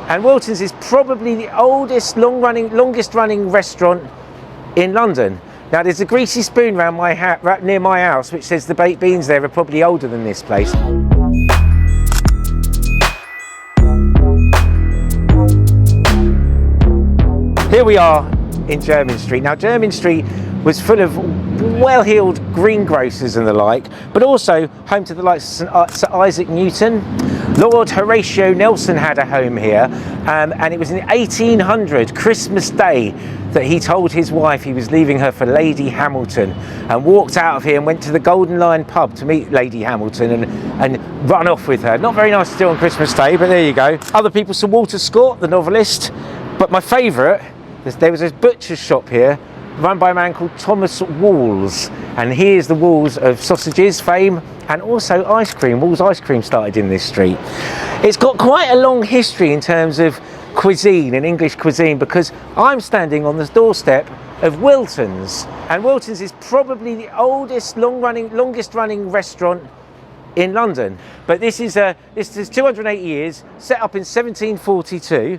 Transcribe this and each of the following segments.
And Wiltons is probably the oldest, longest running restaurant in London. Now there's a greasy spoon around right near my house which says the baked beans there are probably older than this place. Here we are in Jermyn Street. Now Jermyn Street was full of well-heeled greengrocers and the like, but also home to the likes of Sir Isaac Newton. Lord Horatio Nelson had a home here, and it was in 1800, Christmas Day, that he told his wife he was leaving her for Lady Hamilton, and walked out of here and went to the Golden Lion pub to meet Lady Hamilton and run off with her. Not very nice to do on Christmas Day, but there you go. Other people, Sir Walter Scott, the novelist, but my favourite, there was a butcher's shop here run by a man called Thomas Walls, and here's the Walls of sausages fame and also ice cream. Walls ice cream started in this street. It's got quite a long history in terms of cuisine and English cuisine, because I'm standing on the doorstep of Wiltons, and Wiltons is probably the oldest, longest running restaurant in London. But this is 208 years, set up in 1742.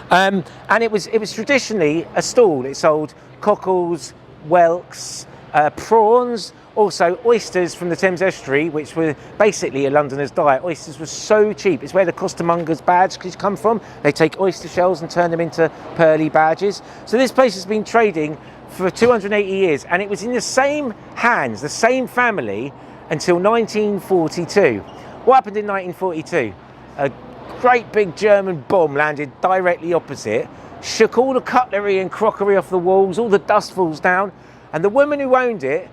And it was traditionally a stall. It sold cockles, whelks, prawns, also oysters from the Thames Estuary, which were basically a Londoner's diet. Oysters were so cheap. It's where the costermonger's badge come from. They take oyster shells and turn them into pearly badges. So this place has been trading for 280 years, and it was in the same hands, the same family, until 1942. What happened in 1942? A great big German bomb landed directly opposite, shook all the cutlery and crockery off the walls, all the dust falls down, and the woman who owned it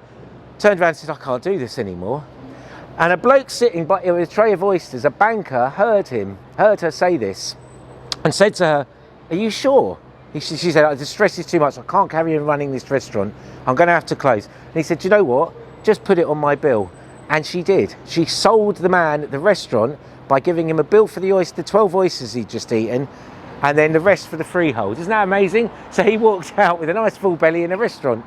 turned around and said, I can't do this anymore. And a bloke sitting by with a tray of oysters, a banker, heard her say this, and said to her, are you sure? She said, the stress is too much, I can't carry on running this restaurant, I'm going to have to close. And he said, do you know what, just put it on my bill. And she did. She sold the man the restaurant by giving him a bill for the 12 oysters he'd just eaten, and then the rest for the freehold. Isn't that amazing? So he walked out with a nice full belly in a restaurant.